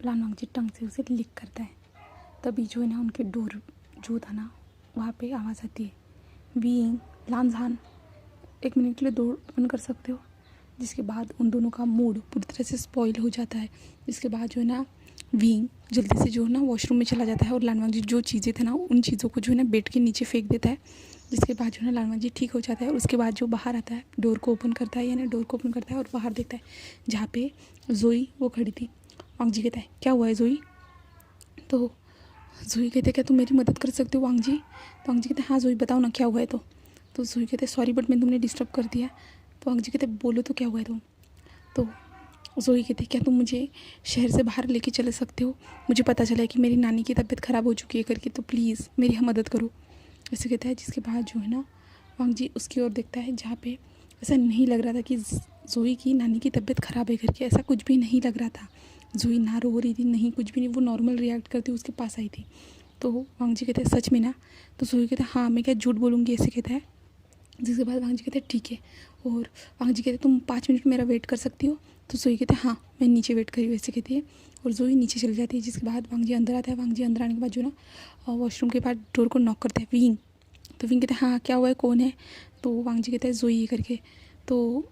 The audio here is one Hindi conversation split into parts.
लान वांगजी टंग से उसे लिक करता है। तभी जो है ना उनके डोर जो था ना वहाँ पे आवाज़ आती है, वीइंग लानजान 1 मिनट के लिए डोर ओपन कर सकते हो। जिसके बाद उन दोनों का मूड पूरी तरह से स्पॉइल हो जाता है। जिसके बाद जो है ना वीइंग जल्दी से जो है ना वॉशरूम में चला जाता है और लान वांगजी जो चीज़ें थे ना उन चीज़ों को जो है ना बेड के नीचे फेंक देता है। जिसके बाद जो है ना लान वांगजी ठीक हो जाता है। और उसके बाद जो बाहर आता है डोर को ओपन करता है, यानी डोर को ओपन करता है और बाहर देखता है जहाँ पे जोई वो खड़ी थी। वांगजी कहता है क्या हुआ है जोई? तो जोई कहते क्या तुम मेरी मदद कर सकते हो वांगजी? तो वांगजी कहते हाँ जोई बताओ ना क्या हुआ है। तो जोई कहते सॉरी बट मैं तुमने डिस्टर्ब कर दिया। तो वांगजी कहते बोलो तो क्या हुआ है तो जोई कहती क्या तुम मुझे शहर से बाहर लेके चले सकते हो? मुझे पता चला है कि मेरी नानी की तबीयत ख़राब हो चुकी है करके, तो प्लीज़ मेरी मदद करो ऐसे कहता है। जिसके बाद जो है ना वांगजी उसकी ओर देखता है जहाँ पे ऐसा नहीं लग रहा था कि जोई की नानी की तबीयत ख़राब है करके, ऐसा कुछ भी नहीं लग रहा था। जोई ना रो रही थी, नहीं कुछ भी नहीं, वो नॉर्मल रिएक्ट करती उसके पास आई थी। तो वांगजी कहते हैं सच में ना? तो जोई कहता है हाँ मैं क्या झूठ बोलूँगी ऐसे कहता है। जिसके बाद वांगजी कहते हैं ठीक है। और वांगजी कहते तुम 5 मिनट मेरा वेट कर सकती हो? तो जोई कहते हैं हाँ मैं नीचे वेट करी वैसे कहती है। और जोई नीचे चली जाती है। जिसके बाद वांगजी अंदर आता है। वांगजी अंदर आने के बाद जो ना वॉशरूम के बाद डोर को नॉक करता है विंग। तो विंग कहते हैं हाँ क्या हुआ है, कौन है? तो वांगजी कहता है जोई करके। तो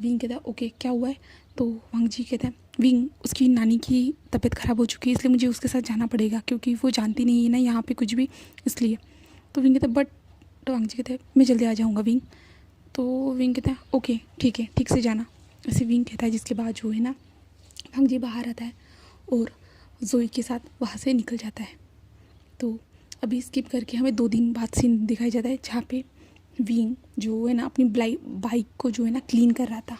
विंग कहता है ओके क्या हुआ है? तो वांगजी कहता है विंग उसकी नानी की तबीयत ख़राब हो चुकी है इसलिए मुझे उसके साथ जाना पड़ेगा क्योंकि वो जानती नहीं है ना यहाँ पे कुछ भी, इसलिए। तो विंग कहता है बट, तो वांगजी कहता है मैं जल्दी आ जाऊँगा विंग। तो विंग कहता है ओके ठीक है ठीक से जाना ऐसे विंग कहता है। जिसके बाद जो है ना वांगजी बाहर आता है और जोई के साथ वहाँ से निकल जाता है। तो अभी स्किप करके हमें 2 दिन बाद सीन दिखाया जाता है जहाँ पे विंग जो है ना अपनी बाइक को जो है ना क्लीन कर रहा था।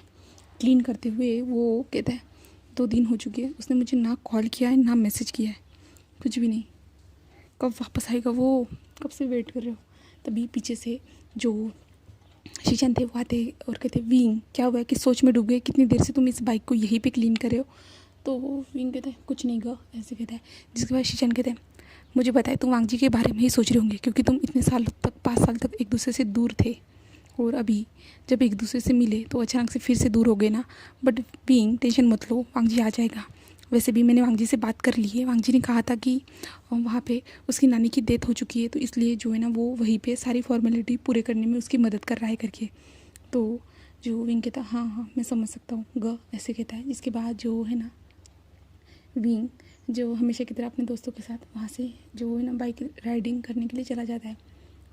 क्लीन करते हुए वो कहता है 2 दिन हो चुके हैं, उसने मुझे ना कॉल किया है ना मैसेज किया है, कुछ भी नहीं, कब वापस आएगा वो, कब से वेट कर रहे हो। तभी पीछे से जो शीशन थे वो आते और कहते विंग क्या हुआ है कि सोच में डूब गए, कितनी देर से तुम इस बाइक को यहीं पे क्लीन कर रहे हो? तो वो विंग कहता है कुछ नहीं गा ऐसे कहता है। जिसके बाद शीशन कहते हैं मुझे पता है तुम वांगजी के बारे में ही सोच रहे होंगे क्योंकि तुम इतने साल तक 5 साल तक एक दूसरे से दूर थे और अभी जब एक दूसरे से मिले तो अचानक से फिर से दूर हो गए ना। बट विंग टेंशन मत लो वांगजी आ जाएगा। वैसे भी मैंने वांगजी से बात कर ली है, वांगजी ने कहा था कि वहाँ पे उसकी नानी की डेथ हो चुकी है तो इसलिए जो है ना वो वहीं पे सारी फॉर्मेलिटी पूरे करने में उसकी मदद कर रहा है करके। तो जो विंग कहता हाँ हाँ मैं समझ सकता हूँ ग ऐसे कहता है। जिसके बाद जो है ना विंग जो हमेशा की तरह अपने दोस्तों के साथ वहाँ से जो है ना बाइक राइडिंग करने के लिए चला जाता है।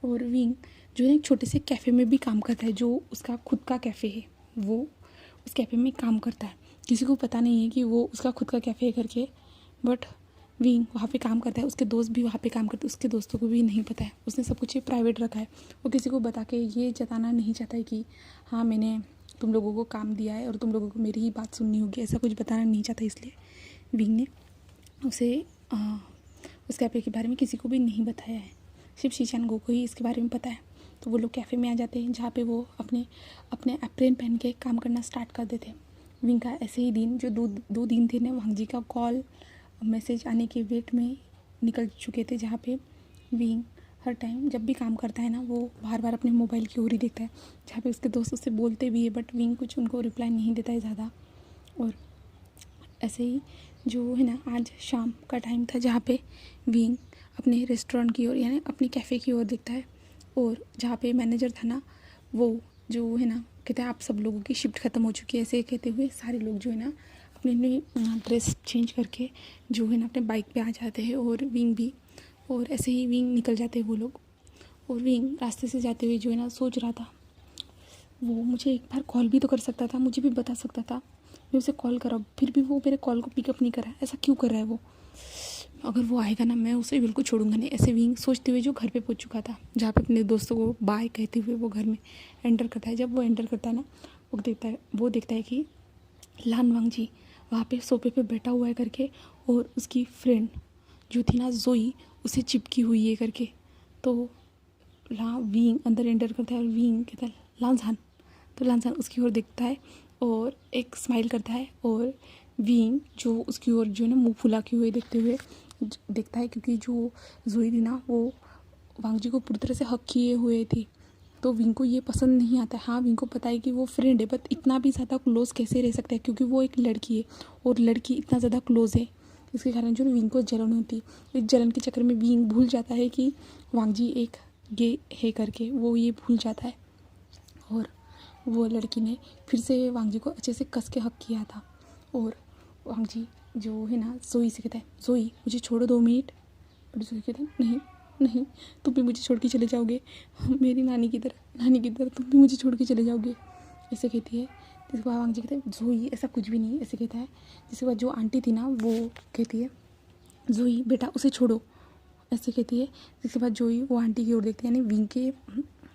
और विंग जो है एक छोटे से कैफ़े में भी काम करता है, जो उसका खुद का कैफ़े है, वो उस कैफ़े में काम करता है। किसी को पता नहीं है कि वो उसका खुद का कैफ़े है करके, बट विंग वहाँ पे काम करता है। उसके दोस्त भी वहाँ पे काम करते हैं, उसके दोस्तों को भी नहीं पता है, उसने सब कुछ प्राइवेट रखा है। वो किसी को बता के ये जताना नहीं चाहता है कि हाँ मैंने तुम लोगों को काम दिया है और तुम लोगों को मेरी ही बात सुननी होगी, ऐसा कुछ बताना नहीं चाहता। इसलिए विंग ने उसे उस कैफ़े के बारे में किसी को भी नहीं बताया है, सिर्फ शीशान गो को ही इसके बारे में पता है। तो वो लोग कैफ़े में आ जाते हैं जहाँ पे वो अपने एप्रेन पहन के काम करना स्टार्ट कर देते हैं। विंग का ऐसे ही दिन जो दो दिन थे ना वांगजी का कॉल मैसेज आने के वेट में निकल चुके थे, जहाँ पे विंग हर टाइम जब भी काम करता है ना वो बार बार अपने मोबाइल की ओर ही देखता है, जहाँ पे उसके दोस्त उससे बोलते भी है बट विंग कुछ उनको रिप्लाई नहीं देता है ज़्यादा। और ऐसे ही जो है ना आज शाम का टाइम था जहाँ पे विंग अपने रेस्टोरेंट की ओर यानी अपने कैफ़े की ओर देखता है। और जहाँ पे मैनेजर था ना वो जो है ना कहता है आप सब लोगों की शिफ्ट ख़त्म हो चुकी है, ऐसे कहते हुए सारे लोग जो है ना अपने अपने ड्रेस चेंज करके जो है ना अपने बाइक पे आ जाते हैं और विंग भी। और ऐसे ही विंग निकल जाते हैं वो लोग। और विंग रास्ते से जाते हुए जो है ना सोच रहा था वो मुझे एक बार कॉल भी तो कर सकता था, मुझे भी बता सकता था, मैं उसे कॉल करा फिर भी वो मेरे कॉल को पिकअप नहीं करा, ऐसा क्यों कर रहा है वो? अगर वो आएगा ना मैं उसे बिल्कुल छोड़ूंगा नहीं, ऐसे विंग सोचते हुए जो घर पे पहुंच चुका था, जहाँ पे अपने दोस्तों को बाय कहते हुए वो घर में एंटर करता है। जब वो एंटर करता है ना वो देखता है कि लान वांगजी वहाँ पे सोफे पे बैठा हुआ है करके और उसकी फ्रेंड जो थी ना जोई उसे चिपकी हुई है करके। तो विंग अंदर एंटर करता है और विंग कहता है लानजान। तो लानजान उसकी ओर देखता है और एक स्माइल करता है और विंग जो उसकी ओर जो है ना मुँह फुला के हुए देखते हुए देखता है, क्योंकि जो जोई थी ना वो वांगजी को पूरी तरह से हक किए हुए थी। तो विंग को ये पसंद नहीं आता है। हाँ विंग को पता है कि वो फ्रेंड है बट इतना भी ज़्यादा क्लोज़ कैसे रह सकता है, क्योंकि वो एक लड़की है और लड़की इतना ज़्यादा क्लोज़ है इसके कारण जो विंग को जलन होती। इस जलन के चक्कर में विंग भूल जाता है कि वांगजी एक गे है करके, वो ये भूल जाता है। और वो लड़की ने फिर से वांगजी को अच्छे से कस के हक किया था। और वांगजी जो है ना जोई से कहता है, जोई मुझे छोड़ो 2 मिनट। और जोई कहता है नहीं नहीं, तुम भी मुझे छोड़ के चले जाओगे, मेरी नानी की तरह तुम भी मुझे छोड़ के चले जाओगे, ऐसे कहती है। जिसके बाद वांगजी कहता है जोई ऐसा कुछ भी नहीं, ऐसे कहता है। जिसके बाद जो आंटी थी ना वो कहती है जोई बेटा उसे छोड़ो, ऐसे कहती है। जिसके बाद जोई वो आंटी की ओर देखती है,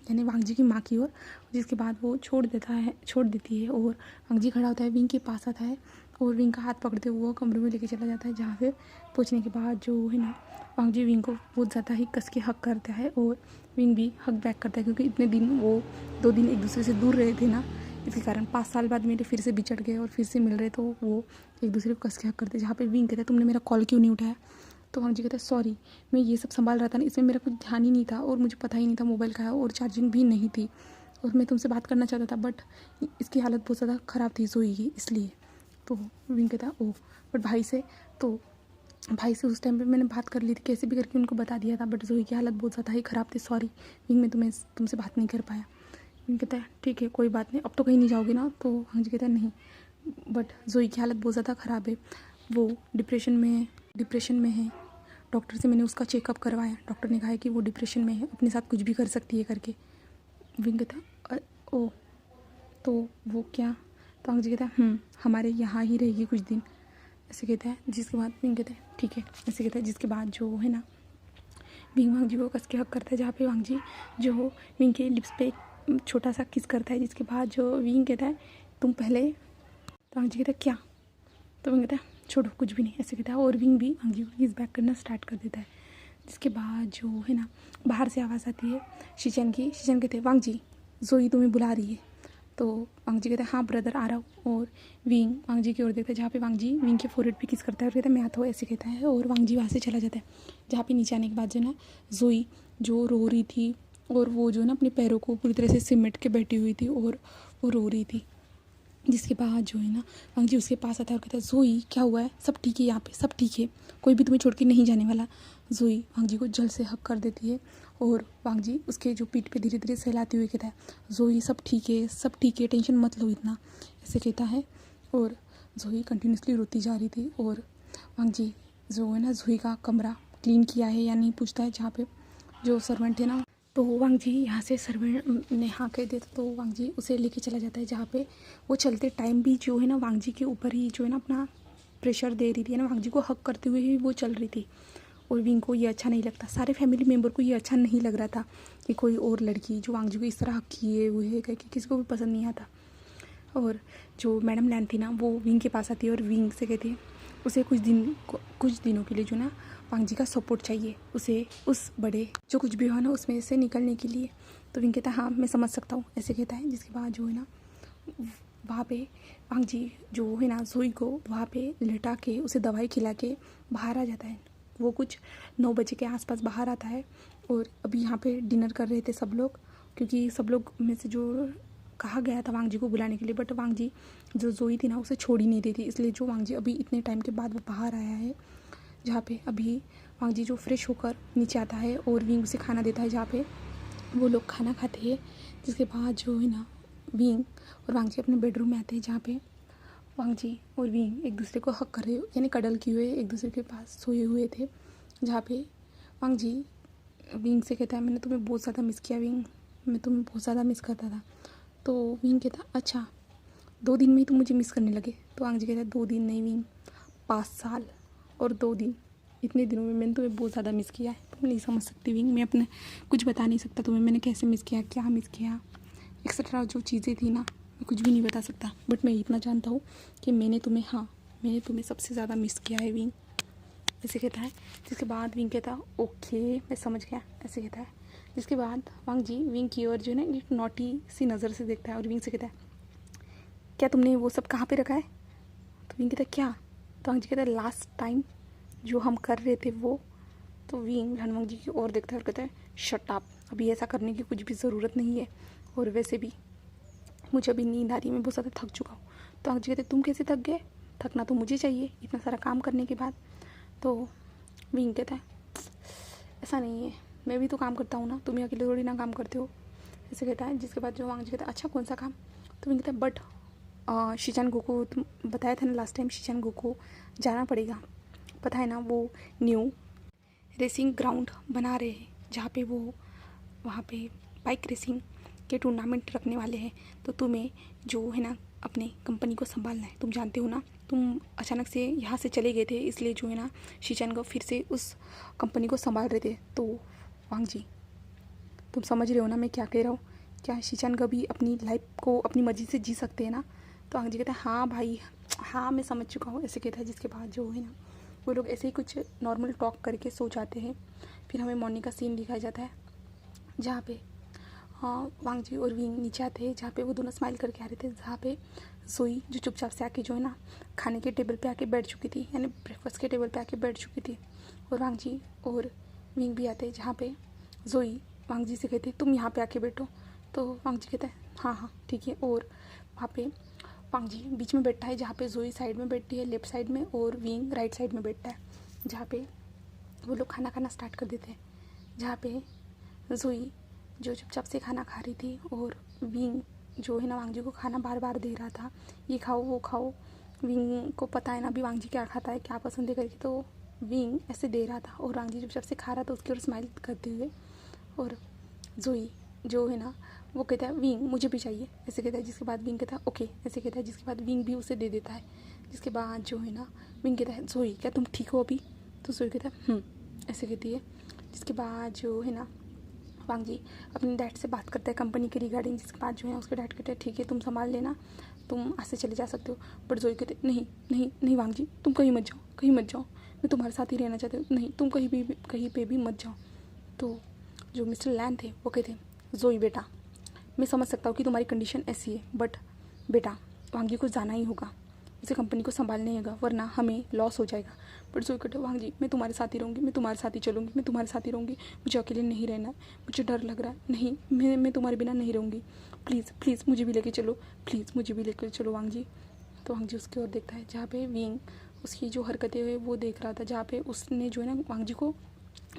यानी वांगजी की माँ की ओर। जिसके बाद वो छोड़ देती है और वांगजी खड़ा होता है, विंग के पास आता है और विंग का हाथ पकड़ते हुए वो कमरे में लेके चला जाता है। जहाँ पे पहुँचने के बाद जो है ना वांगजी विंग को बहुत ज़्यादा ही कस के हक करता है और विंग भी हक बैक करता है, क्योंकि इतने दिन वो 2 दिन एक दूसरे से दूर रहे थे ना, इसके कारण 5 साल बाद मेरे फिर से बिछड़ गए और फिर से मिल रहे, तो वो एक दूसरे को कस के हक करते। जहाँ पे विंग कहता है तुमने मेरा कॉल क्यों नहीं उठाया, तो वांगजी कहता है सॉरी, मैं ये सब संभाल रहा था ना, इसमें मेरा कुछ ध्यान ही नहीं था और मुझे पता ही नहीं था मोबाइल का है और चार्जिंग भी नहीं थी और मैं तुमसे बात करना चाहता था, बट इसकी हालत बहुत ज़्यादा ख़राब थी जोई की, इसलिए। तो विंग कहता है ओह, बट भाई से उस टाइम पे मैंने बात कर ली थी, कैसे भी करके उनको बता दिया था, बट जोई की हालत बहुत ज़्यादा ही ख़राब थी, सॉरी विंग, मैं तुमसे बात नहीं कर पाया। विंग कहता है ठीक है कोई बात नहीं, अब तो कहीं नहीं जाओगे ना, तो वांगजी कहता है नहीं, बट जोई की हालत बहुत ज़्यादा ख़राब है, वो डिप्रेशन में है। डॉक्टर से मैंने उसका चेकअप करवाया, डॉक्टर ने कहा है कि वो डिप्रेशन में है, अपने साथ कुछ भी कर सकती है करके। विंग कहता ओ तो वो क्या, तो वांगजी कहता है हमारे यहाँ ही रहेगी कुछ दिन, ऐसे कहता है। जिसके बाद विंग कहता है ठीक है, ऐसे कहता है। जिसके बाद जो है ना विंग वांगजी को कस के हक करता है, जहाँ पे वांगजी जो विंग के लिप्स पे छोटा सा किस करता है। जिसके बाद जो विंग कहता है तुम पहले, तो वांगजी कहता है क्या, तो विंग कहता है छोड़ो कुछ भी नहीं, ऐसे कहता है। और विंग भी वांगजी को किस बैक करना स्टार्ट कर देता है। जिसके बाद जो है ना बाहर से आवाज़ आती है शिचन कहते हैं वांगजी जोई तुम्हें बुला रही है, तो वांगजी कहता है हाँ ब्रदर आ रहा हूँ। और विंग वांगजी की ओर देखता है, जहाँ पे वांगजी विंग के फोरहेड पे किस करता है और कहता है मैं आता हूँ, ऐसे कहता है। और वांगजी वहाँ से चला जाता है। जहाँ पे नीचे आने के बाद जो ना जोई जो रो रही थी और वो जो ना अपने पैरों को पूरी तरह से सिमट के बैठी हुई थी और वो रो रही थी। जिसके बाद जो है ना वांगजी उसके पास आता है और कहता है जोई क्या हुआ है, सब ठीक है यहाँ पे, सब ठीक है, कोई भी तुम्हें छोड़ के नहीं जाने वाला। जोई वांगजी को जल्द से हक कर देती है और वांगजी उसके जो पीठ पे धीरे धीरे सहलाते हुए कहता है जोई सब ठीक है, टेंशन मत लो इतना, ऐसे कहता है। और जोई कंटिन्यूसली रोती जा रही थी और वांगजी जो है ना जोई का कमरा क्लीन किया है या नहीं पूछता है, जहाँ पे जो सर्वेंट थे ना, तो वांगजी यहाँ से सर्वेंट ने हाँ कह दिया तो वांगजी उसे लेके चला जाता है। जहाँ पे वो चलते टाइम भी जो है ना वांगजी के ऊपर ही जो है ना अपना प्रेशर दे रही थी ना, वांगजी को हक करते हुए ही वो चल रही थी। और विंग को ये अच्छा नहीं लगता, सारे फैमिली मेम्बर को ये अच्छा नहीं लग रहा था कि कोई और लड़की जो वांगजी को इस तरह हक किए हुए है, कि किसी को भी पसंद नहीं आता। और जो मैडम लैन थी ना वो विंग के पास आती है और विंग से कहती है उसे कुछ दिनों के लिए जो ना वांगजी का सपोर्ट चाहिए, उसे उस बड़े जो कुछ भी हो ना उसमें से निकलने के लिए। तो विंग कहता है हाँ मैं समझ सकता हूँ, ऐसे कहता है। जिसके बाद जो है ना वहाँ पे वांगजी जो है ना जोई को वहाँ पे लेटा के उसे दवाई खिला के बाहर आ जाता है। वो कुछ 9 बजे के आसपास बाहर आता है और अभी यहाँ पे डिनर कर रहे थे सब लोग, क्योंकि सब लोग में से जो कहा गया था वांगजी को बुलाने के लिए, बट वांगजी जो जोई थी ना उसे छोड़ ही नहीं रही थी, इसलिए जो वांगजी अभी इतने टाइम के बाद वो बाहर आया है। जहाँ पे अभी वांगजी जो फ्रेश होकर नीचे आता है और विंग उसे खाना देता है, जहाँ पे वो लोग खाना खाते हैं। जिसके बाद जो है ना विंग और वांगजी अपने बेडरूम में आते हैं, जहाँ पे वांगजी और विंग एक दूसरे को हक कर रहे यानी कडल किए हुए एक दूसरे के पास सोए हुए थे। जहाँ पे वांगजी विंग से कहता है मैंने तुम्हें बहुत ज़्यादा मिस किया विंग, मैं तुम्हें बहुत ज़्यादा मिस करता था। तो विंग कहता अच्छा 2 दिन में ही तुम मुझे मिस करने लगे, तो वांगजी कहता है 2 दिन नहीं विंग, 5 साल और 2 दिन, इतने दिनों में मैंने तुम्हें बहुत ज़्यादा मिस किया है, तुम नहीं समझ सकती विंग, मैं अपने कुछ बता नहीं सकता तुम्हें मैंने कैसे मिस किया, क्या मिस किया एक्सेट्रा जो चीज़ें थी ना, मैं कुछ भी नहीं बता सकता, बट मैं इतना जानता हूँ कि मैंने तुम्हें सबसे ज़्यादा मिस किया है विंग, ऐसे कहता है। जिसके बाद विंग कहता है ओके मैं समझ गया, ऐसे कहता है। जिसके बाद वांगजी विंग की ओर जो है ना एक नोटी सी नज़र से देखता है और विंग से कहता है क्या तुमने वो सब कहाँ पे रखा है, तो विंग कहता है क्या, तो वांगजी कहता है लास्ट टाइम जो हम कर रहे थे वो, तो विंग वांगजी की ओर देखता है और कहता है शट अप, अभी ऐसा करने की कुछ भी ज़रूरत नहीं है, और वैसे भी मुझे अभी नींद आ रही है, मैं बहुत ज़्यादा थक चुका हूँ। तो वांगजी कहते तुम कैसे थक थकना तो मुझे चाहिए इतना सारा काम करने के बाद। तो विंग कहता है ऐसा नहीं है, मैं भी तो काम करता हूँ ना, तुम अकेले थोड़ी ना काम करते हो, ऐसे कहता है। जिसके बाद जो वांग जी कहता है अच्छा कौन सा काम? तो विंग कहता है बट शिचान गो को तुम बताया था ना लास्ट टाइम, शिचान गो को जाना पड़ेगा, पता है ना वो न्यू रेसिंग ग्राउंड बना रहे हैं जहाँ पे वो वहाँ पे बाइक रेसिंग के टूर्नामेंट रखने वाले हैं। तो तुम्हें जो है ना अपने कंपनी को संभालना है, तुम जानते हो ना, तुम अचानक से यहाँ से चले गए थे, इसलिए जो है ना शिचान फिर से उस कंपनी को संभाल रहे थे। तो वांग जी तुम समझ रहे हो ना मैं क्या कह रहा हूँ? क्या शिचान भी अपनी लाइफ को अपनी मर्जी से जी सकते हैं ना? तो वांग जी कहता है हाँ भाई, हाँ मैं समझ चुका हूँ, ऐसे कहता है। जिसके बाद जो है ना वो लोग ऐसे ही कुछ नॉर्मल टॉक करके सो जाते हैं। फिर हमें मॉर्निंग का सीन दिखाया जाता है जहाँ पे वांग जी और विंग नीचे आते हैं, जहाँ पे वो दोनों स्माइल करके आ रहे थे, जहाँ पे जोई जो चुपचाप से आके जो है ना खाने के टेबल पे आके बैठ चुकी थी, यानी ब्रेकफास्ट के टेबल पे आके बैठ चुकी थी। और वांग जी और विंग भी आते हैं, जहाँ पे जोई वांग जी से कहते तुम यहाँ पे आके बैठो। तो वांग जी कहता है हाँ हाँ ठीक है। और वहाँ पे वांग जी बीच में बैठा है, जहाँ पे जोई साइड में बैठती है लेफ्ट साइड में, और विंग राइट साइड में बैठता है, जहाँ पे वो लोग खाना खाना स्टार्ट कर देते हैं। जहाँ पे जोई जो चुपचाप से खाना खा रही थी, और विंग जो है ना वांग जी को खाना बार बार दे रहा था, ये खाओ वो खाओ। विंग को पता है ना अभी वांग जी क्या खाता है, क्या पसंद है करके, तो विंग ऐसे दे रहा था और वांग जी चुपचाप से खा रहा था उसकी ओर स्माइल करते हुए। और जोई जो है ना वो कहता है विंग मुझे भी चाहिए, ऐसे कहता है। जिसके बाद विंग कहता है ओके, ऐसे कहता है। जिसके बाद विंग भी उसे दे देता है। जिसके बाद जो है ना विंग कहता है जोई क्या तुम ठीक हो अभी? तो जोई कहता है ऐसे कहती है। जिसके बाद जो है ना वांग जी अपने डैड से बात करता है कंपनी के रिगार्डिंग। जिसके बाद जो है उसके डैड कहते हैं ठीक है तुम संभाल लेना, तुम आज से चले जा सकते हो। बट जोई कहते नहीं नहीं नहीं वांग जी तुम कहीं मत जाओ, कहीं मत जाओ, मैं तुम्हारे साथ ही रहना चाहती हूँ, नहीं तुम कहीं पे भी मत जाओ। तो जो मिस्टर लैन थे वो कहते जोई बेटा मैं समझ सकता हूँ कि तुम्हारी कंडीशन ऐसी है, बट बेटा वांग जी को जाना ही होगा, इसे कंपनी को संभालना ही होगा, वरना हमें लॉस हो जाएगा। बट जोई कहते वांग जी मैं तुम्हारे साथ ही रहूँगी, मैं तुम्हारे साथ ही चलूँगी, मैं तुम्हारे साथ ही रहूँगी, मुझे अकेले नहीं रहना है, मुझे डर लग रहा है, नहीं मैं तुम्हारे बिना नहीं रहूँगी, प्लीज़ प्लीज़ मुझे भी लेके चलो, प्लीज़ मुझे भी लेकर चलो वांग जी। तो वांग जी उसकी ओर देखता है, जहाँ पे विंग उसकी जो हरकतें हुई वो देख रहा था, जहाँ पे उसने जो है ना वांग जी को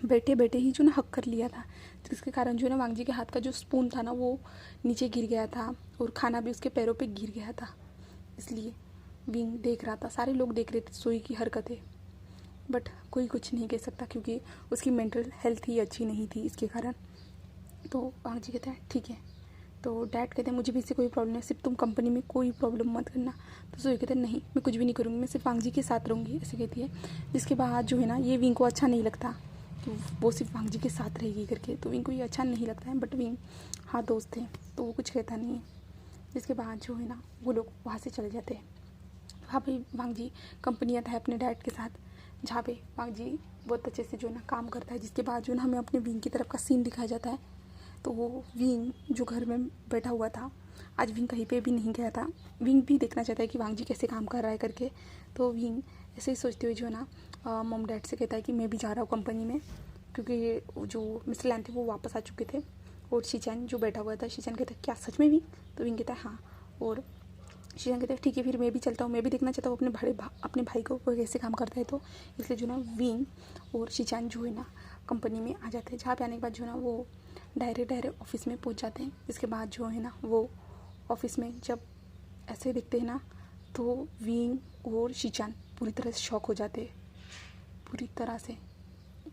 बैठे बैठे ही जो ना हक कर लिया था, जिसके कारण जो है ना वांग जी के हाथ का जो स्पून था ना वो नीचे गिर गया था, और खाना भी उसके पैरों पे गिर गया था। इसलिए विंग देख रहा था, सारे लोग देख रहे थे जोई की हरकतें, बट कोई कुछ नहीं कह सकता क्योंकि उसकी मेंटल हेल्थ ही अच्छी नहीं थी इसके कारण। तो वांग जी कहते हैं ठीक है। तो डैड कहते हैं मुझे भी इससे कोई प्रॉब्लम नहीं, सिर्फ तुम कंपनी में कोई प्रॉब्लम मत करना। तो जोई कहते हैं नहीं मैं कुछ भी नहीं करूँगी, मैं सिर्फ वांग जी के साथ रहूँगी, ऐसे कहती है। जिसके बाद जो है ना ये विंग को अच्छा नहीं लगता कि वो सिर्फ वांग जी के साथ रहेगी करके, तो विंग को ये अच्छा नहीं लगता है। बट विंग हाँ दोस्त थे तो वो कुछ कहता नहीं है। जिसके बाद जो है ना वो लोग वहाँ से चले जाते हैं। वहाँ पे वांग जी कंपनी आता है अपने डैड के साथ, जहाँ पे वांग जी बहुत अच्छे से जो है ना काम करता है। जिसके बाद जो है ना हमें अपने विंग की तरफ का सीन दिखाया जाता है। तो वो विंग जो घर में बैठा हुआ था, आज विंग कहीं पे भी नहीं गया था। विंग भी देखना चाहता है कि वांग जी कैसे काम कर रहा है करके। तो विंग ऐसे ही सोचते हुए जो है ना मॉम डैड से कहता है कि मैं भी जा रहा हूँ कंपनी में, क्योंकि जो मिस्टर लैन थे वो वापस आ चुके थे। और शिचैन जो बैठा हुआ था, शिचैन कहता है क्या सच में भी? तो विंग कहता है हाँ। और शिचैन कहता है ठीक है फिर मैं भी चलता हूँ, मैं भी देखना चाहता हूँ अपने भाई को वो कैसे काम करता है। तो इसलिए जो ना विंग और शिचैन जो है ना कंपनी में आ जाते हैं, जहाँ पे आने के बाद जो ना वो डायरेक्ट ऑफिस में पहुँच जाते हैं। इसके बाद जो है ना वो ऑफिस में जब ऐसे देखते हैं ना तो विंग और शिचैन पूरी तरह से शॉक हो जाते हैं, पूरी तरह से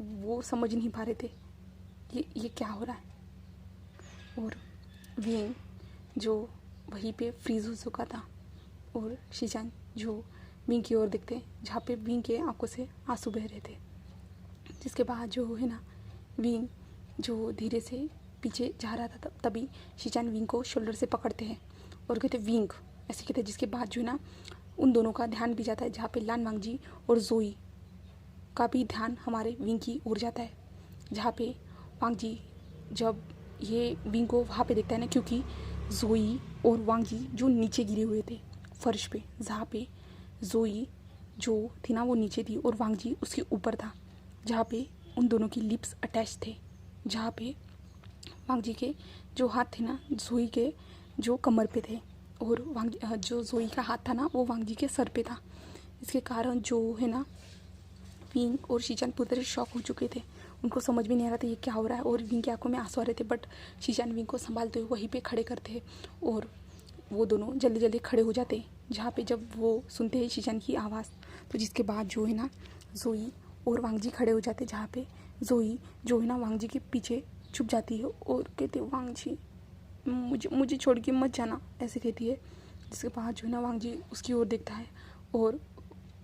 वो समझ नहीं पा रहे थे ये क्या हो रहा है। और विंग जो वहीं पे फ्रीज हो चुका था, और शिचैन जो विंग की ओर देखते हैं, जहाँ पे विंग के आंखों से आंसू बह रहे थे। जिसके बाद जो है ना विंग जो धीरे से पीछे जा रहा था, तभी शिचैन विंग को शोल्डर से पकड़ते हैं और कहते विंग, ऐसे कहते हैं। जिसके बाद जो है ना उन दोनों का ध्यान भी जाता है, जहाँ पे लान वांग जी और जोई का भी ध्यान हमारे विंग की ओर जाता है, जहाँ पे वांग जी जब ये विंग को वहाँ पे देखता है ना, क्योंकि जोई और वांग जी जो नीचे गिरे हुए थे फर्श पे, जहाँ पे जोई जो थी ना वो नीचे थी और वांग जी उसके ऊपर था, जहाँ पे उन दोनों की लिप्स अटैच थे, जहाँ पे वांग जी के जो हाथ थे ना जोई के जो कमर पे थे, और जो जोई का हाथ था ना वो वांग जी के सर पे था। इसके कारण जो है ना विंग और शीचान पूरी तरह शॉक हो चुके थे। उनको समझ भी नहीं आ रहा था ये क्या हो रहा है और विंग की आंखों में आंसू आ रहे थे। बट शीचान विंग को संभालते हुए वहीं पे खड़े करते और वो दोनों जल्दी जल्दी खड़े हो जाते जहाँ पे जब वो सुनते हैं शीचान की आवाज़। तो जिसके बाद जो है ना जोई और वांग जी खड़े हो जाते जहाँ पे जोई जो है ना वांग जी के पीछे छुप जाती है और कहते वांग जी मुझे छोड़ के मत जाना, ऐसे कहती है। जिसके बाद जो है ना वांग जी उसकी ओर देखता है और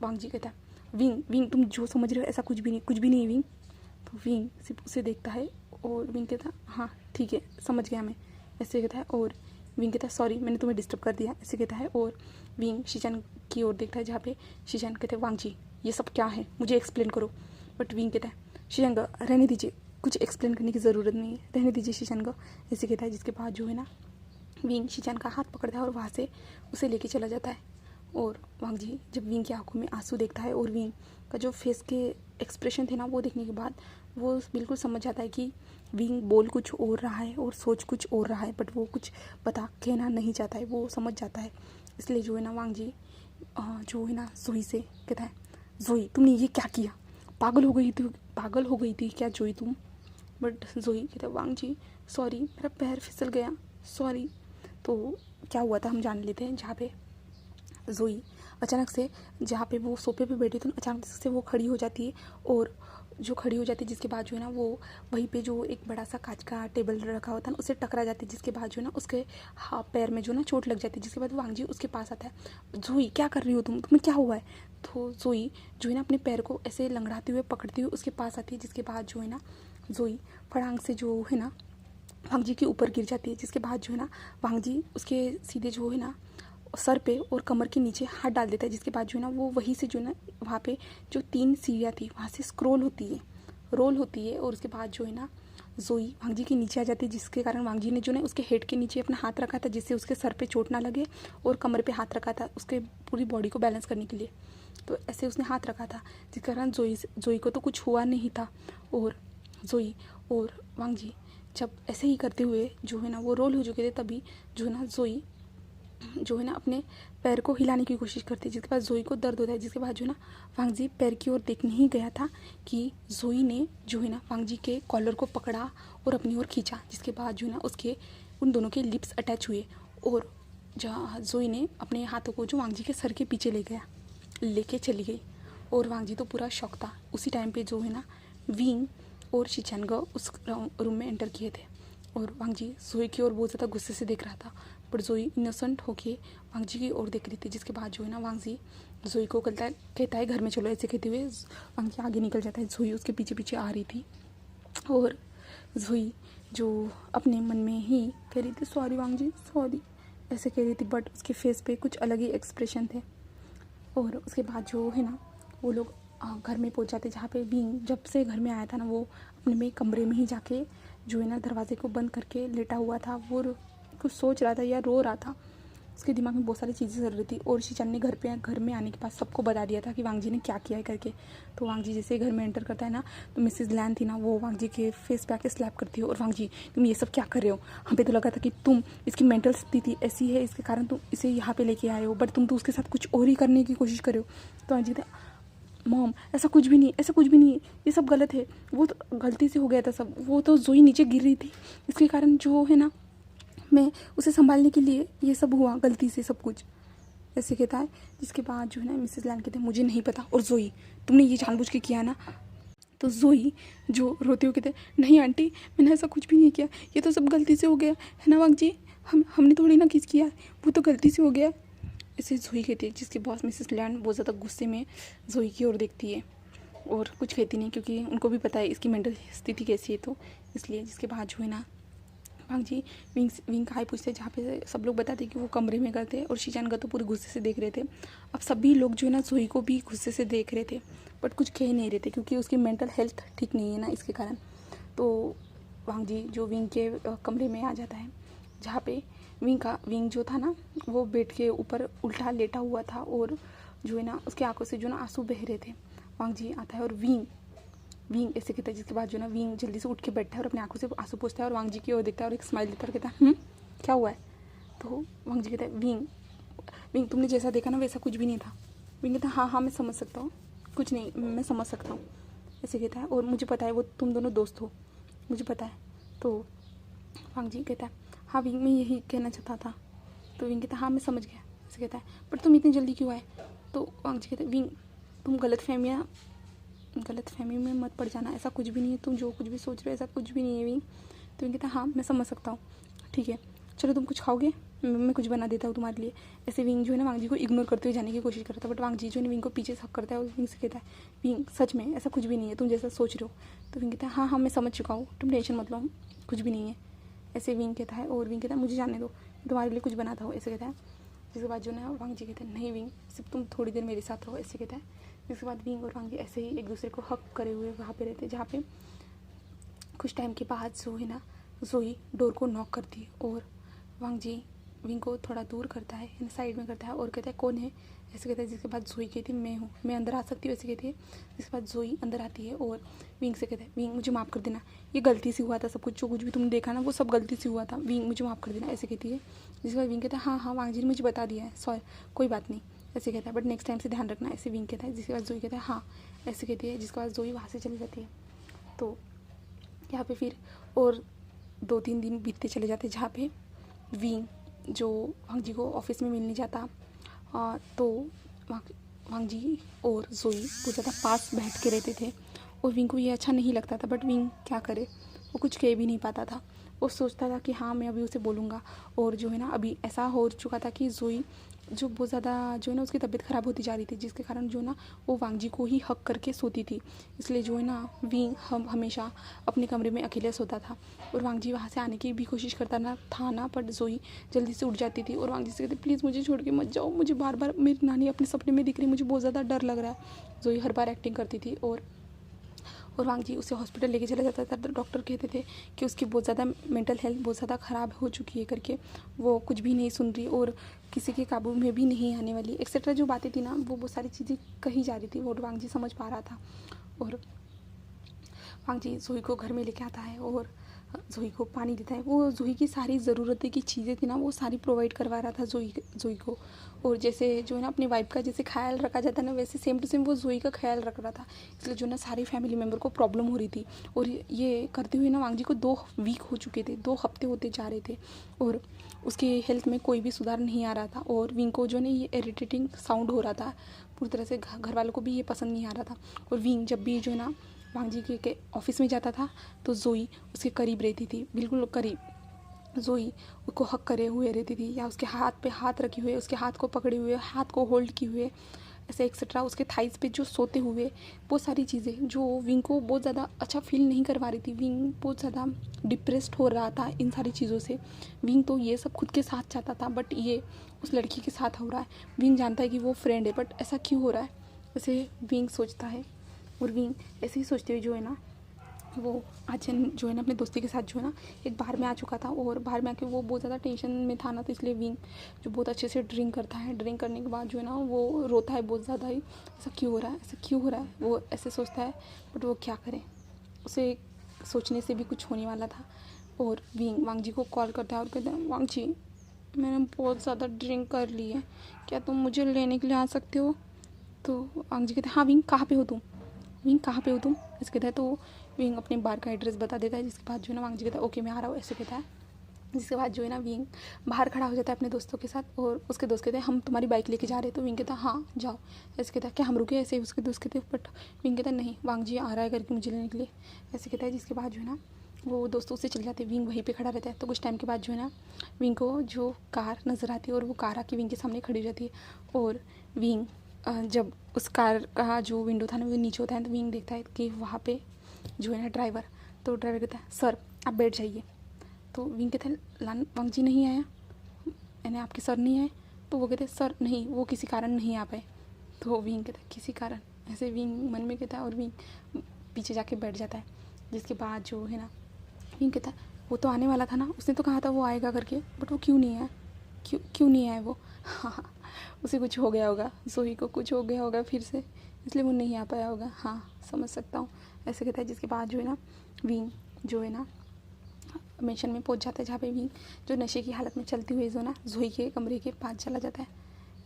वांग जी कहता है विंग तुम जो समझ रहे हो ऐसा कुछ भी नहीं विंग। तो विंग सिर्फ उसे देखता है और विंग कहता है हाँ ठीक है समझ गया मैं, ऐसे कहता है। और विंग कहता है सॉरी मैंने तुम्हें डिस्टर्ब कर दिया, ऐसे कहता है। और विंग शीचान की ओर देखता है जहाँ पे शीचान कहते हैं वांग जी ये सब क्या है मुझे एक्सप्लेन करो। बट विंग कहता है शीचान का रहने दीजिए, कुछ एक्सप्लेन करने की ज़रूरत नहीं है, रहने दीजिए शीचान का, ऐसे कहता है। जिसके बाद जो है ना विंग शीचान का हाथ पकड़ता है और वहाँ से उसे लेके चला जाता है। और वांग जी जब विंग की आंखों में आंसू देखता है और विंग का जो फेस के एक्सप्रेशन थे ना वो देखने के बाद वो बिल्कुल समझ जाता है कि विंग बोल कुछ और रहा है और सोच कुछ और रहा है, बट वो कुछ कहना नहीं चाहता है, वो समझ जाता है। इसलिए जो है ना वांग जी जो है ना जोई से कहता है जोई तुमने ये क्या किया, पागल हो गई थी क्या जोई तुम। बट जोई कहता है वांग जी सॉरी मेरा पैर फिसल गया सॉरी। तो क्या हुआ था हम जान लेते हैं। जहाँ पे जोई अचानक से जहाँ पे वो सोफे पे बैठी थी अचानक से वो खड़ी हो जाती है और जो खड़ी हो जाती है जिसके बाद जो है ना वो वहीं पे जो एक बड़ा सा कांच का टेबल रखा हुआ था ना उससे टकरा जाती है। जिसके बाद जो है ना उसके पैर में जो ना चोट लग जाती है। जिसके बाद वांग जी उसके पास आता है जोई क्या कर रही हो तुम्हें क्या हुआ है। तो जोई जो है ना अपने पैर को ऐसे लंगड़ाते हुए पकड़ती हुए उसके पास आती है। जिसके बाद जो है ना जोई फड़ांग से जो है ना वांग जी के ऊपर गिर जाती है। जिसके बाद जो है ना वांग जी उसके सीधे जो है ना सर पे और कमर के नीचे हाथ डाल देता है। जिसके बाद जो है ना वो वहीं से जो है ना वहाँ पे जो 3 सीढ़ियाँ थी वहाँ से रोल होती है और उसके बाद जो है ना जोई वांग जी के नीचे आ जाती है। जिसके कारण वांग जी ने जो है उसके हेड के नीचे अपना हाथ रखा था जिससे उसके सर पे चोट ना लगे और कमर पे हाथ रखा था उसके पूरी बॉडी को बैलेंस करने के लिए। तो ऐसे उसने हाथ रखा था जिसके कारण जोई को तो कुछ हुआ नहीं था। और जोई और वांग जी जब ऐसे ही करते हुए जो है ना वो रोल हो चुके थे तभी जो है ना जोई जो है ना अपने पैर को हिलाने की कोशिश करती है। जिसके बाद जोई को दर्द होता है। जिसके बाद जो है ना वांग जी पैर की ओर देखने ही गया था कि जोई ने जो है ना वांग जी के कॉलर को पकड़ा और अपनी ओर खींचा। जिसके बाद जो है ना उसके उन दोनों के लिप्स अटैच हुए और जहाँ जोई ने अपने हाथों को जो वांग जी के सर के पीछे लेके चली गई और वांग जी तो पूरा शॉक था। उसी टाइम पे जो है ना विंग और शीचान उस रूम में एंटर किए थे और वांग जी जोई की ओर बहुत ज़्यादा गुस्से से देख रहा था। पर जोई इनोसेंट होके वांग जी की ओर देख रही थी। जिसके बाद जो है ना वांग जी जोई को कहता है घर में चलो, ऐसे कहते हुए वांग जी आगे निकल जाता है। जोई उसके पीछे पीछे आ रही थी और जोई जो अपने मन में ही कह रही थी सॉरी वांग जी सॉरी, ऐसे कह रही थी। बट उसके फेस पे कुछ अलग ही एक्सप्रेशन थे। और उसके बाद जो है ना वो लोग घर में पहुंच जाते जहाँ पे विंग जब से घर में आया था ना वो अपने में कमरे में ही जाके जो है ना दरवाजे को बंद करके लेटा हुआ था। वो कुछ सोच रहा था या रो रहा था। उसके दिमाग में बहुत सारी चीज़ें चल रही थी और शीचान ने घर में आने के बाद सबको बता दिया था कि वांग जी ने क्या किया है करके। तो वांग जी जैसे घर में एंटर करता है ना तो मिसेज लैन थी ना वो वांग जी के फेस पे आके स्लैप करती है और वांग जी तुम ये सब क्या कर रहे हो, हमें तो लगा था कि तुम इसकी मेंटल स्थिति ऐसी है इसके कारण तुम इसे यहाँ पे लेके आए हो, बट तुम तो उसके साथ कुछ और ही करने की कोशिश कर रहे हो। तो वांग जी मॉम ऐसा कुछ भी नहीं, ये सब गलत है, वो तो गलती से हो गया था सब, वो तो जोई नीचे गिर रही थी इसके कारण जो है ना मैं उसे संभालने के लिए ये सब हुआ गलती से सब कुछ, ऐसे कहता है। जिसके बाद जो है ना मिसेस लैन कहते हैं मुझे नहीं पता और जोई तुमने ये जानबूझ के किया ना। तो जोई जो रोते हुए कहते नहीं आंटी मैंने ऐसा कुछ भी नहीं किया, ये तो सब गलती से हो गया है ना वांग जी, हमने थोड़ी ना किस किया, वो तो गलती से हो गया, ऐसे जोई कहती है। जिसके बाद मिसेस लैन बहुत ज़्यादा गुस्से में जोई की ओर देखती है और कुछ कहती नहीं क्योंकि उनको भी पता है इसकी मेंटल स्थिति कैसी है, तो इसलिए। जिसके बाद जो है ना वांग जी विंग का हाई पूछते जहाँ पे सब लोग बताते कि वो कमरे में गए थे और शीचान का तो पूरे गुस्से से देख रहे थे। अब सभी लोग जो है ना जोई को भी गुस्से से देख रहे थे बट कुछ कह नहीं रहे थे क्योंकि उसकी मेंटल हेल्थ ठीक नहीं है ना, इसके कारण। तो वांग जी जो विंग के कमरे में आ जाता है जहाँ पे विंग जो था ना वो बेड के ऊपर उल्टा लेटा हुआ था और जो है ना उसकी आंखों से जो ना आंसू बह रहे थे। वांग जी आता है और विंग ऐसे कहता है। जिसके बाद जो ना विंग जल्दी से उठ के बैठता है और अपनी आंखों से आंसू पोंछता है और वांग जी की ओर देखता है और एक स्माइल देता है और कहता है क्या हुआ है। तो वांग जी कहता है विंग तुमने जैसा देखा ना वैसा कुछ भी नहीं था, विंग कहता है हाँ हाँ मैं समझ सकता हूँ, कुछ नहीं मैं समझ सकता हूँ, ऐसे कहता है। और मुझे पता है वो तुम दोनों दोस्त हो, मुझे पता है। तो वांग जी कहता है हाँ विंग मैं यही कहना चाहता था। तो विंग कहता है हाँ मैं समझ गया, ऐसे कहता है। पर तुम इतनी जल्दी क्यों आए? तो वांग जी कहते हैं विंग तुम गलतफहमी में मत पड़ जाना, ऐसा कुछ भी नहीं है, तुम जो कुछ भी सोच रहे हो ऐसा कुछ भी नहीं है विंग। तो विंग कहता है हाँ मैं समझ सकता हूँ, ठीक है चलो तुम कुछ खाओगे, मैं कुछ बना देता हूँ तुम्हारे लिए। ऐसे विंग जो है ना वांग जी को इग्नोर करते हुए जाने की कोशिश करता है, बट वांग जी जो है ना विंग को पीछे से हक करता है और विंग से कहता है विंग सच में ऐसा कुछ भी नहीं है, तुम जैसा सोच रहे हो। तो विंग कहता है हाँ हाँ मैं समझ चुका हूँ, तुम टेंशन मत लो, कुछ भी नहीं है, ऐसे विंग कहता है। और विंग कहता है मुझे जाने दो, तुम्हारे लिए कुछ बनाता हूँ, ऐसे कहता है। जिसके बाद जो ना वांग जी कहते हैं नहीं विंग सिर्फ तुम थोड़ी देर मेरे साथ रहो, ऐसे कहता है। जिसके बाद विंग और वांग जी ऐसे ही एक दूसरे को हक करे हुए वहाँ पे रहते हैं, जहाँ पे कुछ टाइम के बाद जो है ना जोई डोर को नॉक करती है और वांग जी विंग को थोड़ा दूर करता है, इन साइड में करता है और कहता है कौन है, ऐसे कहता है। जिसके बाद जोई कहती है मैं हूँ, मैं अंदर आ सकती हूँ, ऐसे कहती है। जिसके बाद जोई अंदर आती है और विंग से कहता है विंग मुझे माफ़ कर देना, ये गलती से हुआ था, सब कुछ जो कुछ भी तुमने देखा ना वो सब गलती से हुआ था, विंग मुझे माफ़ कर देना, ऐसे कहती है। जिसके बाद विंग कहता है हाँ हाँ वांग जी ने मुझे बता दिया है, सॉरी कोई बात नहीं, ऐसे कहता है, बट नेक्स्ट टाइम से ध्यान रखना, ऐसे विंग कहता है। जिसके बाद जोई कहता है हाँ, ऐसे कहती है। जिसके बाद जोई वहाँ से चली जाती है। तो यहाँ पे फिर और 2-3 दिन बीतते चले जाते, जहाँ पे विंग जो वांग जी को ऑफिस में मिलने जाता, तो वांग जी और जोई बहुत ज़्यादा पास बैठ के रहते थे और विंग को ये अच्छा नहीं लगता था, बट विंग क्या करे, वो कुछ कह भी नहीं पाता था। वो सोचता था कि हाँ मैं अभी उसे बोलूँगा। और जो है ना अभी ऐसा हो चुका था कि जोई जो बहुत ज़्यादा जो है ना उसकी तबीयत ख़राब होती जा रही थी, जिसके कारण जो ना वो वांग जी को ही हक करके सोती थी। इसलिए जो है ना विंग हमेशा अपने कमरे में अकेले सोता था और वांग जी वहाँ से आने की भी कोशिश करता ना था ना, पर जोई जल्दी से उठ जाती थी और वांग जी से कहती प्लीज़ मुझे छोड़ के मत जाओ, मुझे बार बार मेरी नानी अपने सपने में दिख रही, मुझे बहुत ज़्यादा डर लग रहा है। जोई हर बार एक्टिंग करती थी और वांग जी उसे हॉस्पिटल लेके चला जाता था। तो डॉक्टर कहते थे कि उसकी बहुत ज़्यादा मेंटल हेल्थ बहुत ज़्यादा ख़राब हो चुकी है करके, वो कुछ भी नहीं सुन रही और किसी के काबू में भी नहीं आने वाली, एक्सेट्रा जो बातें थी ना वो बहुत सारी चीज़ें कही जा रही थी, वो वांग जी समझ पा रहा था। और वांग जी जोई को घर में लेके आता है और जोई को पानी देता है। वो जोई की सारी ज़रूरतें की चीज़ें थी ना वो सारी प्रोवाइड करवा रहा था जोई को। और जैसे जो है ना अपनी वाइफ का जैसे ख्याल रखा जाता है ना, वैसे सेम टू सेम वो जोई का ख्याल रख रहा था। इसलिए जो ना सारी फैमिली मेम्बर को प्रॉब्लम हो रही थी और ये करते हुए ना वांग जी को 2 वीक हो चुके थे, 2 हफ्ते होते जा रहे थे और उसके हेल्थ में कोई भी सुधार नहीं आ रहा था। और विंग को जो ना ये इरिटेटिंग साउंड हो रहा था पूरी तरह से, घर वालों को भी ये पसंद नहीं आ रहा था। और विंग जब भी जो है ना वांग जी के ऑफिस में जाता था तो जोई उसके करीब रहती थी, बिल्कुल करीब। जोई उसको हक करे हुए रहती थी या उसके हाथ पे हाथ रखे हुए, उसके हाथ को पकड़े हुए, हाथ को होल्ड किए हुए, ऐसे एक्सेट्रा उसके थाइस पे जो सोते हुए, वो सारी चीज़ें जो विंग को बहुत ज़्यादा अच्छा फील नहीं करवा रही थी। विंग बहुत ज़्यादा डिप्रेस्ड हो रहा था इन सारी चीज़ों से। विंग तो ये सब खुद के साथ चाहता था, बट ये उस लड़की के साथ हो रहा है। विंग जानता है कि वो फ्रेंड है, बट ऐसा क्यों हो रहा है, ऐसे विंग सोचता है। और विंग ऐसे ही सोचते हुए जो है ना वो आज जो है ना अपने दोस्ती के साथ जो है ना एक बार में आ चुका था और बाहर में आके वो बहुत ज़्यादा टेंशन में था ना, तो इसलिए विंग जो बहुत अच्छे से ड्रिंक करता है। ड्रिंक करने के बाद जो है ना वो रोता है बहुत ज़्यादा ही, ऐसा क्यों हो रहा है, ऐसा क्यों हो रहा है, वो ऐसे सोचता है। बट वो क्या करे, उसे सोचने से भी कुछ होने वाला था। और विंग वांग जी को कॉल करता है और कहता है वांग जी मैंने बहुत ज़्यादा ड्रिंक कर ली है, क्या तुम मुझे लेने के लिए आ सकते हो? तो वांग जी कहते हैं हाँ विंग कहाँ पे हो तुम, विंग कहाँ पे हो तुम, ऐसे कहता है। तो विंग अपने बार का एड्रेस बता देता है। जिसके बाद जो है ना वांग जी कहता है ओके मैं आ रहा हूँ, ऐसे कहता है। जिसके बाद जो है ना विंग बाहर खड़ा हो जाता है अपने दोस्तों के साथ और उसके दोस्त कहते हैं हम तुम्हारी बाइक लेके जा रहे हैं। तो विंग कहता है हाँ जाओ, ऐसे कहता है क्या हम रुके, ऐसे ही उसके दोस्त कहते हैं। बट विंग कहता है नहीं वांग जी आ रहा है करके मुझे लेने के लिए, ऐसे कहता है। जिसके बाद जो है ना वो दोस्तों से चले जाते हैं, विंग वहीं पे खड़ा रहता है। तो कुछ टाइम के बाद जो है ना विंग को जो कार नज़र आती है और वो कार आके विंग के सामने खड़ी रहती है। और विंग जब उस कार का जो विंडो था ना वो नीचे होता है, तो विंग देखता है कि वहाँ पे जो है ना ड्राइवर, तो ड्राइवर कहता है सर आप बैठ जाइए। तो विंग कहता है वांग जी नहीं आया, यानी आपके सर नहीं आए? तो वो कहते हैं सर नहीं, वो किसी कारण नहीं आ पाए। तो विंग कहता है किसी कारण, ऐसे विंग मन में कहता है और विंग पीछे जाके बैठ जाता है। जिसके बाद जो है ना विंग कहता है वो तो आने वाला था ना, उसने तो कहा था वो आएगा करके, बट वो क्यों नहीं आया, क्यों नहीं आया वो? हाँ उसे कुछ हो गया होगा, जोई को कुछ हो गया होगा फिर से, इसलिए वो नहीं आ पाया होगा, हाँ समझ सकता हूँ, ऐसे कहता है। जिसके बाद जो है ना विंग जो है ना मेंशन में पहुंच जाता है, जहाँ पे विंग जो नशे की हालत में चलती हुई जो ना जोई के कमरे के पास चला जाता है।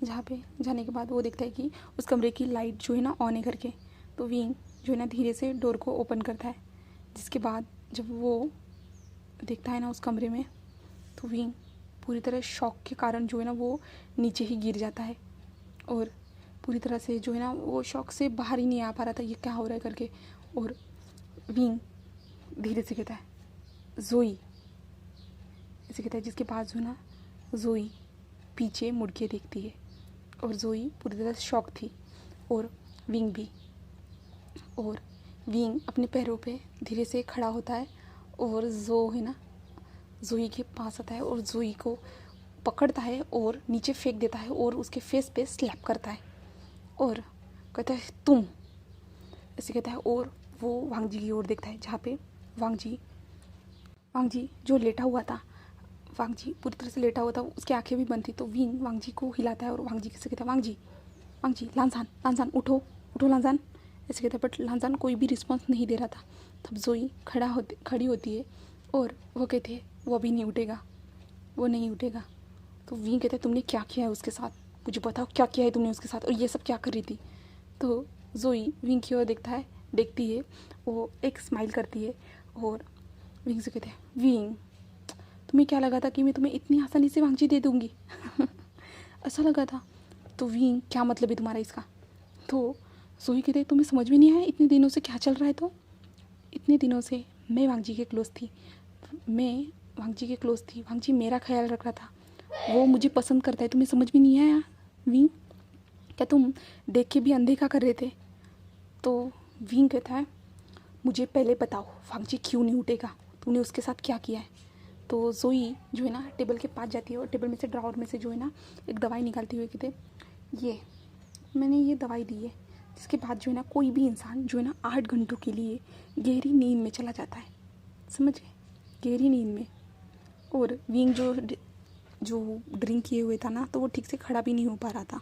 जहाँ पे जाने के बाद वो देखता है कि उस कमरे की लाइट जो है ना ऑन है करके। तो विंग जो है ना धीरे से डोर को ओपन करता है। जिसके बाद जब वो देखता है ना उस कमरे में, तो विंग पूरी तरह शॉक के कारण जो है ना वो नीचे ही गिर जाता है और पूरी तरह से जो है ना वो शॉक से बाहर ही नहीं आ पा रहा था, ये क्या हो रहा है करके। और विंग धीरे से कहता है ज़ोई, ऐसे कहता है। जिसके बाद जो है ना ज़ोई पीछे मुड़ के देखती है और ज़ोई पूरी तरह से शॉक थी और विंग भी। और विंग अपने पैरों पे धीरे से खड़ा होता है और जो है ना ज़ोई के पास आता है और ज़ोई को पकड़ता है और नीचे फेंक देता है और उसके फेस पे स्लैप करता है और कहता है तुम, ऐसे कहता है। और वो वांग जी की ओर देखता है जहाँ पे वांग जी जो लेटा हुआ था, वांग जी पूरी तरह से लेटा हुआ था, उसकी आंखें भी बंद थी। तो विंग वांग जी को हिलाता है और वांग जी से कहता है वांग जी लानजान उठो लानजान, ऐसे कहता है। बट लानजान कोई भी रिस्पॉन्स नहीं दे रहा था। तब ज़ोई खड़ी होती है और वो कहते हैं वो अभी नहीं उठेगा, वो नहीं उठेगा। तो विंग कहता है तुमने क्या किया है उसके साथ, मुझे बताओ क्या किया है तुमने उसके साथ, और ये सब क्या कर रही थी। तो ज़ोई विंग की ओर देखती है, वो एक स्माइल करती है और विंग से कहते हैं विंग तुम्हें क्या लगा था कि मैं तुम्हें इतनी आसानी से वांग जी दे दूँगी ऐसा लगा था। तो विंग क्या मतलब है तुम्हारा इसका। तो ज़ोई कहते हैं तुम्हें समझ में नहीं आया इतने दिनों से क्या चल रहा है। तो इतने दिनों से मैं वांग जी के क्लोज थी, वांग जी मेरा ख्याल रख रहा था, वो मुझे पसंद करता है, तुम्हें समझ में नहीं आया विंग, क्या तुम देख के भी अनदेखा कर रहे थे। तो विंग कहता है मुझे पहले बताओ वांग जी क्यों नहीं उठेगा, तूने उसके साथ क्या किया है। तो ज़ोई जो है ना टेबल के पास जाती है और टेबल में से ड्रॉअर में से जो है ना एक दवाई निकालती हुई कहते ये मैंने ये दवाई दी है, जिसके बाद जो है ना कोई भी इंसान जो है ना 8 घंटों के लिए गहरी नींद में चला जाता है, समझ गए, गहरी नींद में। और विंग जो ड्रिंक किए हुए था ना, तो वो ठीक से खड़ा भी नहीं हो पा रहा था।